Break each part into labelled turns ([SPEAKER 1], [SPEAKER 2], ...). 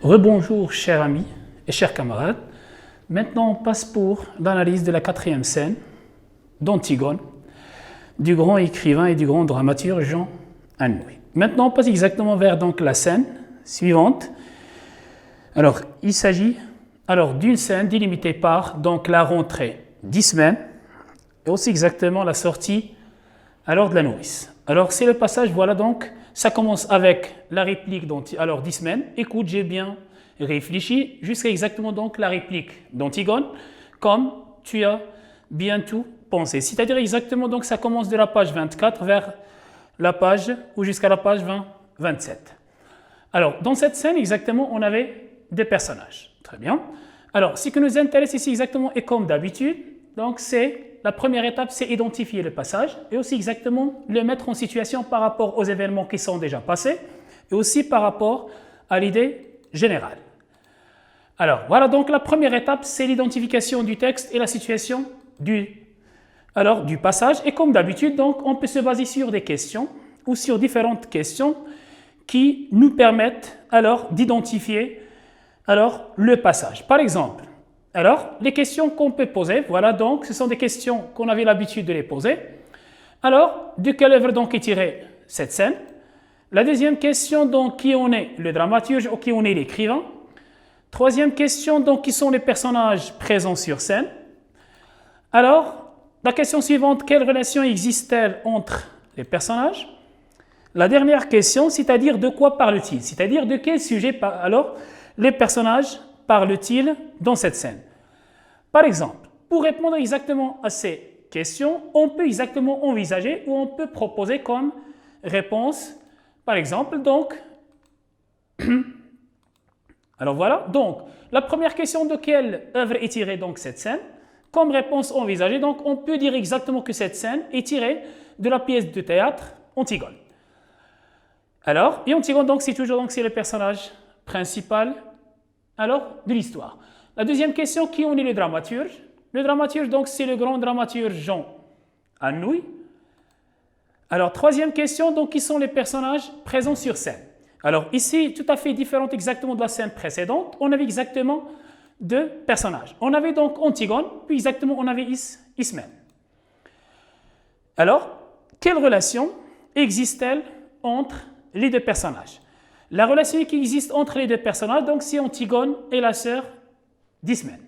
[SPEAKER 1] Rebonjour chers amis et chers camarades. Maintenant on passe pour l'analyse de la quatrième scène d'Antigone, du grand écrivain et du grand dramaturge Jean Anouilh. Maintenant on passe exactement vers donc, la scène suivante. Alors il s'agit d'une scène délimitée par donc, la rentrée d'Ismène et aussi exactement la sortie de la nourrice. Alors c'est le passage, voilà donc, ça commence avec la réplique d'Ismène. Écoute, j'ai bien réfléchi jusqu'à exactement donc la réplique d'Antigone, comme tu as bien tout pensé. C'est-à-dire exactement donc ça commence de la page 24 vers la page ou jusqu'à la page 27. Alors dans cette scène exactement on avait des personnages. Très bien. Alors ce qui nous intéresse ici exactement et comme d'habitude, donc c'est la première étape, c'est identifier le passage et aussi exactement le mettre en situation par rapport aux événements qui sont déjà passés et aussi par rapport à l'idée générale. Alors, voilà donc la première étape, c'est l'identification du texte et la situation du passage. Et comme d'habitude, donc, on peut se baser sur des questions ou sur différentes questions qui nous permettent d'identifier le passage. Par exemple, les questions qu'on peut poser, voilà donc, ce sont des questions qu'on avait l'habitude de les poser. Alors, de quelle œuvre donc est tirée cette scène? La deuxième question, donc, qui en est le dramaturge ou qui en est l'écrivain? Troisième question, donc, qui sont les personnages présents sur scène? Alors, la question suivante, quelle relation existe-t-elle entre les personnages? La dernière question, c'est-à-dire de quoi parle-t-il? C'est-à-dire de quel sujet les personnages parle-t-il dans cette scène? Par exemple, pour répondre exactement à ces questions, on peut exactement envisager ou on peut proposer comme réponse, par exemple, donc, alors voilà, donc, la première question de quelle œuvre est tirée donc cette scène? Comme réponse envisagée, donc on peut dire exactement que cette scène est tirée de la pièce de théâtre Antigone. Et Antigone, donc, c'est toujours c'est le personnage principal de l'histoire. La deuxième question, qui en est le dramaturge? Le dramaturge, donc, c'est le grand dramaturge Jean Anouilh. Troisième question, donc, qui sont les personnages présents sur scène? Alors, ici, tout à fait différente exactement de la scène précédente, on avait exactement deux personnages. On avait donc Antigone, puis exactement on avait Ismène. Alors, quelle relation existe-t-elle entre les deux personnages? La relation qui existe entre les deux personnages, donc c'est Antigone et la sœur d'Ismène.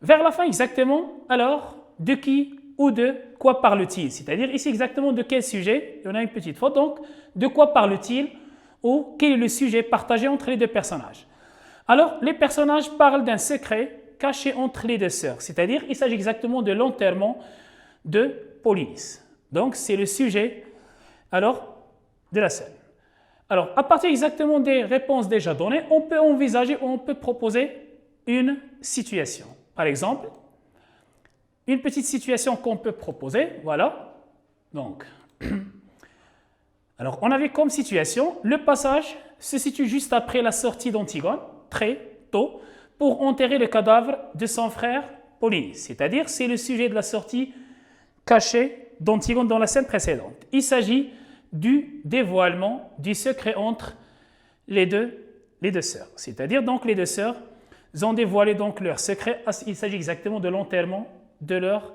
[SPEAKER 1] Vers la fin exactement, de qui ou de quoi parle-t-il? C'est-à-dire ici exactement de quel sujet? On a une petite faute, donc de quoi parle-t-il ou quel est le sujet partagé entre les deux personnages? Alors, les personnages parlent d'un secret caché entre les deux sœurs, c'est-à-dire il s'agit exactement de l'enterrement de Polynice. Donc, c'est le sujet de la scène. Alors, à partir exactement des réponses déjà données, on peut envisager ou on peut proposer une situation. Par exemple, une petite situation qu'on peut proposer, voilà. Donc, on avait comme situation, le passage se situe juste après la sortie d'Antigone, très tôt, pour enterrer le cadavre de son frère Polynice. C'est-à-dire, c'est le sujet de la sortie cachée d'Antigone dans la scène précédente. Il s'agit du dévoilement du secret entre les deux sœurs. C'est-à-dire, donc, les deux sœurs ont dévoilé donc leur secret. Il s'agit exactement de l'enterrement de leur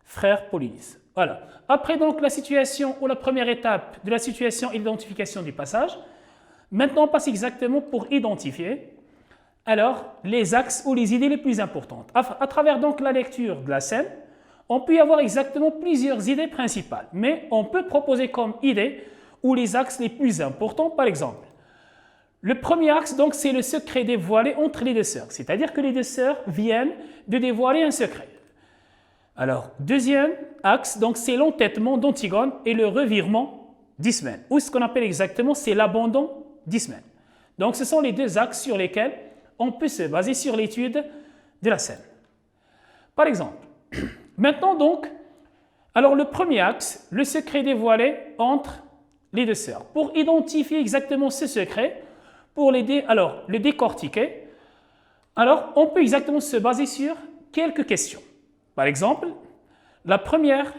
[SPEAKER 1] frère Polynice. Voilà. Après donc la situation ou la première étape de la situation et l'identification du passage, maintenant on passe exactement pour identifier les axes ou les idées les plus importantes. À travers donc la lecture de la scène, on peut y avoir exactement plusieurs idées principales, mais on peut proposer comme idée ou les axes les plus importants, par exemple. Le premier axe, donc, c'est le secret dévoilé entre les deux sœurs, c'est-à-dire que les deux sœurs viennent de dévoiler un secret. Deuxième axe, donc, c'est l'entêtement d'Antigone et le revirement d'Ismène, ou ce qu'on appelle exactement, c'est l'abandon d'Ismène. Donc, ce sont les deux axes sur lesquels on peut se baser sur l'étude de la scène. Par exemple, maintenant donc, le premier axe, le secret dévoilé entre les deux sœurs. Pour identifier exactement ce secret, pour le décortiquer, on peut exactement se baser sur quelques questions. Par exemple, la première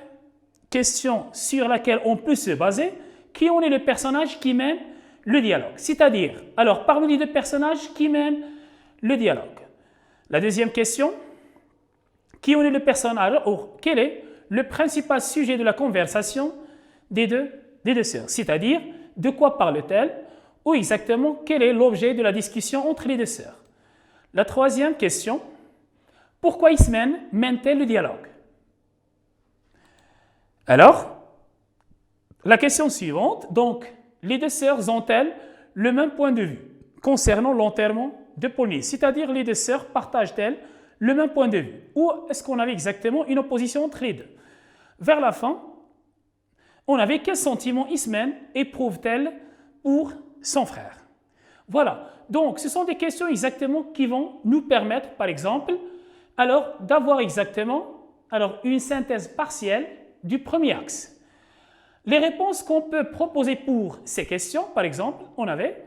[SPEAKER 1] question sur laquelle on peut se baser, qui en est le personnage qui mène le dialogue. C'est-à-dire, alors, parmi les deux personnages qui mènent le dialogue. La deuxième question, qui en est le personnage, ou quel est le principal sujet de la conversation des deux sœurs? C'est-à-dire, de quoi parle-t-elle, ou exactement, quel est l'objet de la discussion entre les deux sœurs? La troisième question, pourquoi Ismène mène-t-elle le dialogue? Alors, la question suivante, donc, les deux sœurs ont-elles le même point de vue concernant l'enterrement de Polynice? C'est-à-dire, les deux sœurs partagent-elles le même point de vue? Ou est-ce qu'on avait exactement une opposition entre les deux? Vers la fin, on avait quel sentiment Ismène éprouve-t-elle pour son frère? Voilà, donc ce sont des questions exactement qui vont nous permettre, par exemple, alors d'avoir exactement une synthèse partielle du premier axe. Les réponses qu'on peut proposer pour ces questions, par exemple, on avait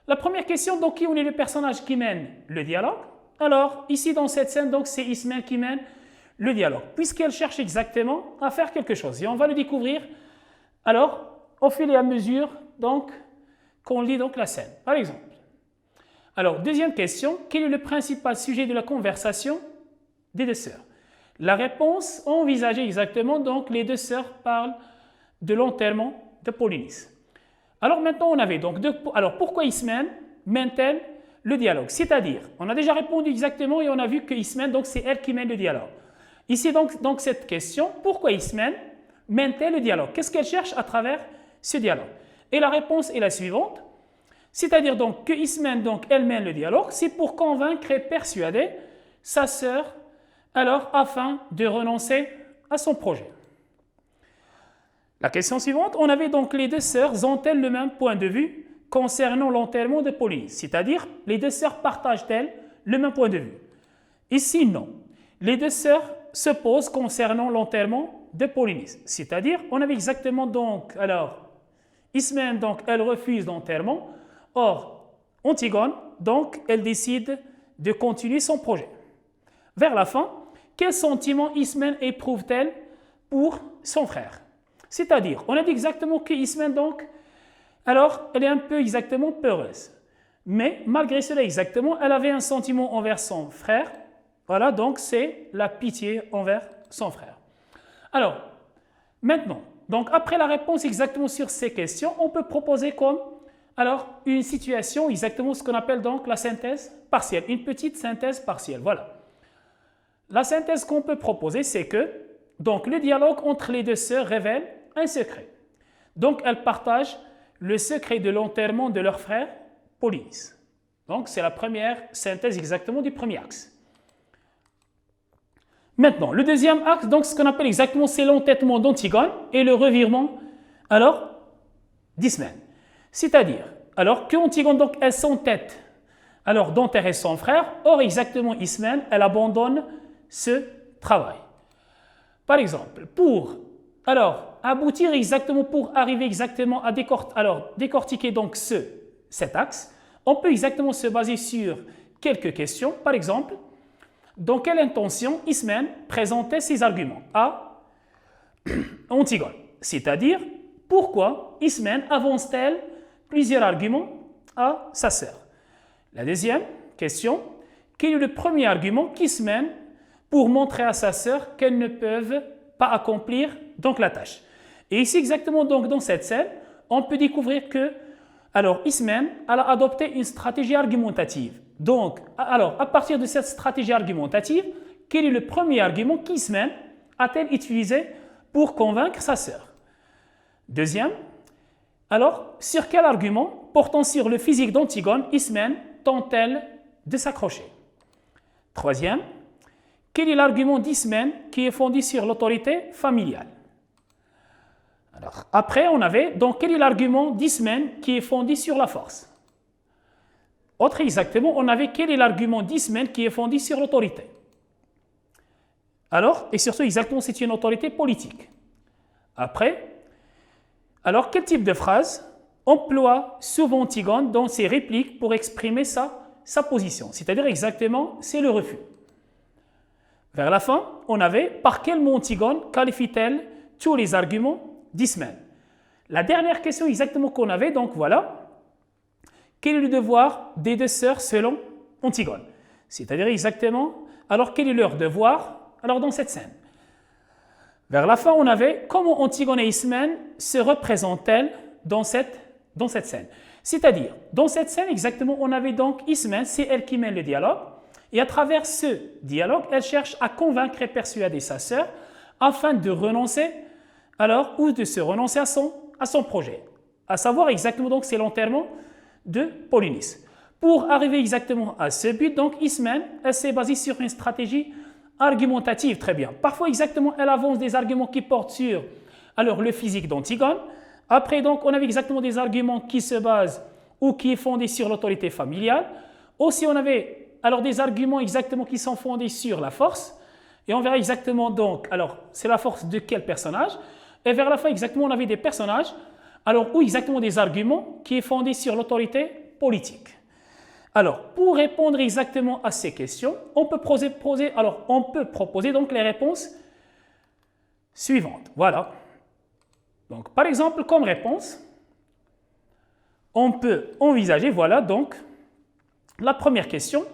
[SPEAKER 1] la première question, donc qui est le personnage qui mène le dialogue? Alors, ici dans cette scène, donc c'est Ismène qui mène le dialogue, puisqu'elle cherche exactement à faire quelque chose. Et on va le découvrir, alors, au fil et à mesure, donc, qu'on lit donc la scène. Par exemple. Alors, deuxième question, quel est le principal sujet de la conversation des deux sœurs? La réponse, envisager exactement, donc les deux sœurs parlent de l'enterrement de Polynice. Alors maintenant, on avait donc alors pourquoi Ismène mène-t-elle le dialogue? C'est-à-dire, on a déjà répondu exactement et on a vu que Ismène, donc c'est elle qui mène le dialogue. Ici donc cette question, pourquoi Ismène mène-t-elle le dialogue? Qu'est-ce qu'elle cherche à travers ce dialogue? Et la réponse est la suivante, c'est-à-dire donc que Ismène, donc elle mène le dialogue, c'est pour convaincre et persuader sa sœur, alors afin de renoncer à son projet. La question suivante, on avait donc les deux sœurs ont-elles le même point de vue concernant l'enterrement de Polynice? C'est-à-dire, les deux sœurs partagent-elles le même point de vue? Ici, non. Les deux sœurs se posent concernant l'enterrement de Polynice. C'est-à-dire, on avait exactement donc, alors, Ismène, donc, elle refuse l'enterrement. Or, Antigone, donc, elle décide de continuer son projet. Vers la fin, quel sentiment Ismène éprouve-t-elle pour son frère? C'est-à-dire, on a dit exactement que Ismène, donc, alors, elle est un peu exactement peureuse. Mais malgré cela, exactement, elle avait un sentiment envers son frère. Voilà, donc c'est la pitié envers son frère. Alors, maintenant, donc après la réponse exactement sur ces questions, on peut proposer comme, alors, une situation, exactement ce qu'on appelle donc la synthèse partielle, une petite synthèse partielle, voilà. La synthèse qu'on peut proposer, c'est que, donc, le dialogue entre les deux sœurs révèle un secret. Donc, elles partagent le secret de l'enterrement de leur frère, Polynice. Donc, c'est la première synthèse exactement du premier axe. Maintenant, le deuxième axe, donc ce qu'on appelle exactement, c'est l'entêtement d'Antigone et le revirement, alors, d'Ismène. C'est-à-dire, alors qu'Antigone, donc, elle s'entête, alors, d'enterrer son frère, or, exactement, Ismène, elle abandonne ce travail. Par exemple, pour, alors, aboutir exactement, pour arriver exactement à décortiquer donc cet axe, on peut exactement se baser sur quelques questions. Par exemple, dans quelle intention Ismène présentait ses arguments à Antigone? C'est-à-dire, pourquoi Ismène avance-t-elle plusieurs arguments à sa sœur? La deuxième question, quel est le premier argument qu'Ismène pour montrer à sa sœur qu'elles ne peuvent pas accomplir donc la tâche? Et ici, exactement donc dans cette scène, on peut découvrir que, alors, Ismène a adopté une stratégie argumentative. Donc, alors, à partir de cette stratégie argumentative, quel est le premier argument qu'Ismène a-t-elle utilisé pour convaincre sa sœur? Deuxième, alors, sur quel argument, portant sur le physique d'Antigone, Ismène tente-t-elle de s'accrocher? Troisième, quel est l'argument d'Ismène qui est fondé sur l'autorité familiale? Alors, après, on avait, donc, quel est l'argument d'Ismène qui est fondé sur la force? Autre exactement, on avait quel est l'argument d'Ismène qui est fondé sur l'autorité? Alors, et surtout, exactement, c'est une autorité politique. Après, alors, quel type de phrase emploie souvent Antigone dans ses répliques pour exprimer sa position? C'est-à-dire, exactement, c'est le refus. Vers la fin, on avait par quel mot Antigone qualifie-t-elle tous les arguments d'Ismène? La dernière question exactement qu'on avait, donc voilà, quel est le devoir des deux sœurs selon Antigone? C'est-à-dire exactement, alors quel est leur devoir? Alors dans cette scène. Vers la fin, on avait comment Antigone et Ismène se représentent-elles dans cette scène. C'est-à-dire, dans cette scène, exactement, on avait donc Ismène, c'est elle qui mène le dialogue, et à travers ce dialogue, elle cherche à convaincre et persuader sa sœur afin de renoncer, alors, ou de se renoncer à son projet. À savoir exactement, donc, c'est l'enterrement de Polynice. Pour arriver exactement à ce but, donc, Ismène, elle s'est basée sur une stratégie argumentative, très bien. Parfois, exactement, elle avance des arguments qui portent sur, alors, le physique d'Antigone. Après, donc, on avait exactement des arguments qui se basent ou qui sont fondés sur l'autorité familiale. Aussi, on avait alors des arguments exactement qui sont fondés sur la force. Et on verra exactement donc, alors, c'est la force de quel personnage. Et vers la fin, exactement, on avait des personnages, alors, ou exactement des arguments qui sont fondés sur l'autorité politique. Alors, pour répondre exactement à ces questions, on peut proposer donc les réponses suivantes. Voilà. Donc, par exemple, comme réponse, on peut envisager, voilà, donc, la première question.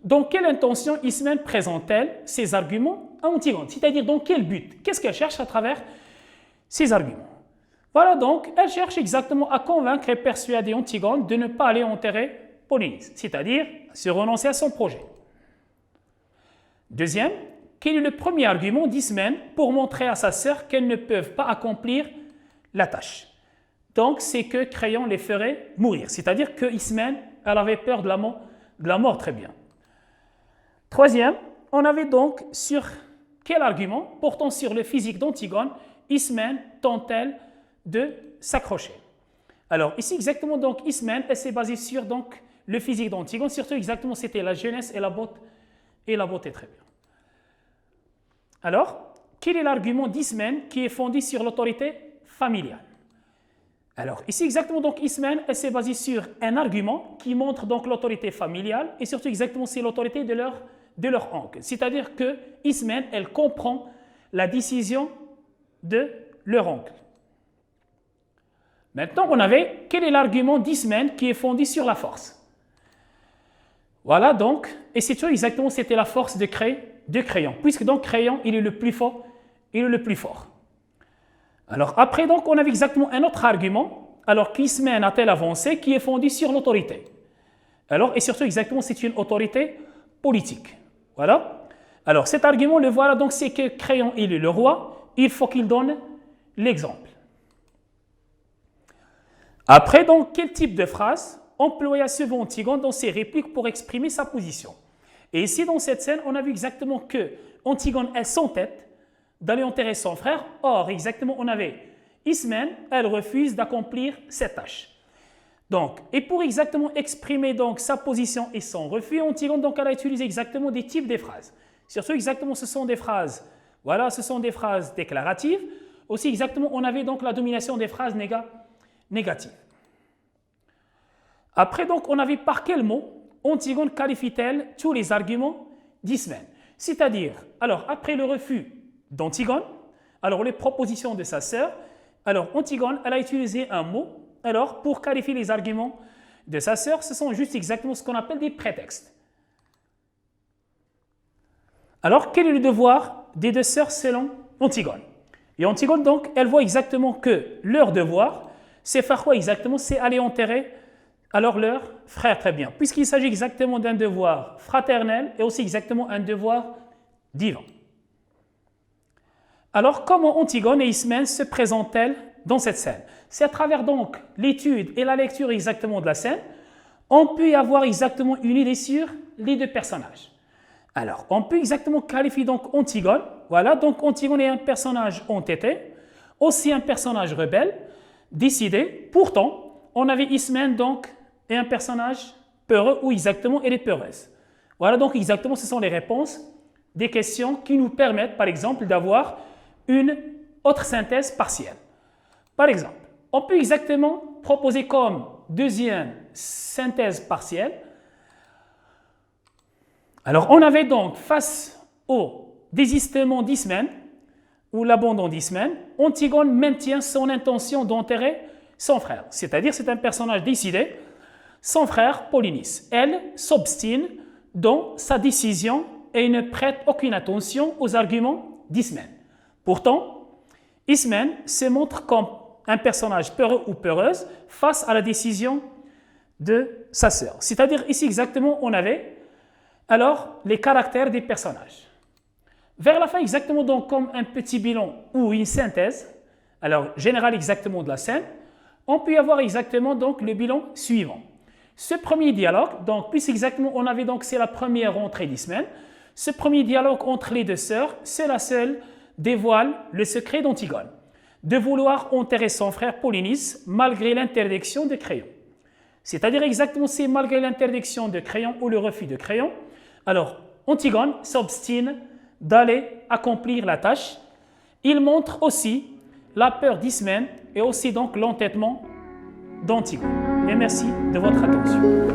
[SPEAKER 1] Dans quelle intention Ismène présente-t-elle ses arguments à Antigone? C'est-à-dire, dans quel but? Qu'est-ce qu'elle cherche à travers ses arguments? Voilà, donc, elle cherche exactement à convaincre et persuader Antigone de ne pas aller enterrer Polynice, c'est-à-dire se renoncer à son projet. Deuxième, quel est le premier argument d'Ismène pour montrer à sa sœur qu'elles ne peuvent pas accomplir la tâche? Donc, c'est que Créon les ferait mourir, c'est-à-dire que Ismène, elle avait peur de la mort, très bien. Troisième, on avait donc sur quel argument, portant sur le physique d'Antigone, Ismène tente-t-elle de s'accrocher? Alors, ici, exactement, donc, Ismène, elle s'est basée sur donc, le physique d'Antigone, surtout exactement, c'était la jeunesse et la beauté, très bien. Alors, quel est l'argument d'Ismène qui est fondé sur l'autorité familiale? Alors, ici, exactement, donc, Ismène, elle s'est basée sur un argument qui montre donc l'autorité familiale et surtout, exactement, c'est l'autorité de leur oncle. C'est-à-dire que Ismène, elle comprend la décision de leur oncle. Maintenant, on avait quel est l'argument d'Ismène qui est fondé sur la force? Voilà donc, et c'est sûr exactement, c'était la force de Créon, puisque donc Créon, il est le plus fort. Alors après, donc, on avait exactement un autre argument, alors qu'Ismène a-t-elle avancé, qui est fondé sur l'autorité. Alors, et surtout exactement, c'est une autorité politique. Voilà. Alors cet argument, le voilà, donc c'est que Créon, il est le roi, il faut qu'il donne l'exemple. Après, donc, quel type de phrase employa souvent Antigone dans ses répliques pour exprimer sa position? Et ici, dans cette scène, on a vu exactement que Antigone, elle s'entête d'aller enterrer son frère. Or, exactement, on avait Ismène, elle refuse d'accomplir cette tâche. Donc, et pour exactement exprimer donc sa position et son refus, Antigone, donc, elle a utilisé exactement des types de phrases. Surtout, exactement, ce sont des phrases, voilà, ce sont des phrases déclaratives. Aussi, exactement, on avait donc la domination des phrases négatives. Après, donc, on avait par quel mot Antigone qualifie-t-elle tous les arguments d'Ismène? C'est-à-dire, alors, après le refus d'Antigone, alors les propositions de sa sœur, alors Antigone, elle a utilisé un mot, alors, pour qualifier les arguments de sa sœur, ce sont juste exactement ce qu'on appelle des prétextes. Alors, quel est le devoir des deux sœurs selon Antigone? Et Antigone, donc, elle voit exactement que leur devoir, c'est faire quoi exactement? C'est aller enterrer alors leur frère, très bien, puisqu'il s'agit exactement d'un devoir fraternel et aussi exactement un devoir divin. Alors, comment Antigone et Ismène se présentent-elles dans cette scène? C'est à travers donc l'étude et la lecture exactement de la scène, on peut y avoir exactement une idée sur les deux personnages. Alors, on peut exactement qualifier donc Antigone. Voilà, donc Antigone est un personnage entêté, aussi un personnage rebelle, décidé. Pourtant, on avait Ismène donc est un personnage peureux ou exactement elle est peureuse. Voilà, donc exactement ce sont les réponses des questions qui nous permettent par exemple d'avoir une autre synthèse partielle. Par exemple, on peut exactement proposer comme deuxième synthèse partielle. Alors, on avait donc face au désistement d'Ismène, ou l'abandon d'Ismène, Antigone maintient son intention d'enterrer son frère. C'est-à-dire, c'est un personnage décidé, son frère Polynice. Elle s'obstine dans sa décision et ne prête aucune attention aux arguments d'Ismène. Pourtant, Ismène se montre comme un personnage peureux ou peureuse face à la décision de sa sœur. C'est-à-dire, ici exactement, on avait alors les caractères des personnages. Vers la fin, exactement donc comme un petit bilan ou une synthèse, alors générale exactement de la scène, on peut avoir exactement donc le bilan suivant. Ce premier dialogue, donc puisque exactement on avait donc c'est la première rentrée d'Ismène, ce premier dialogue entre les deux sœurs, cela seul dévoile le secret d'Antigone, de vouloir enterrer son frère Polynice malgré l'interdiction de Créon. C'est-à-dire exactement c'est malgré l'interdiction de Créon ou le refus de Créon, alors Antigone s'obstine d'aller accomplir la tâche. Il montre aussi la peur d'Ismène et aussi donc l'entêtement d'Antigone. Et merci de votre attention.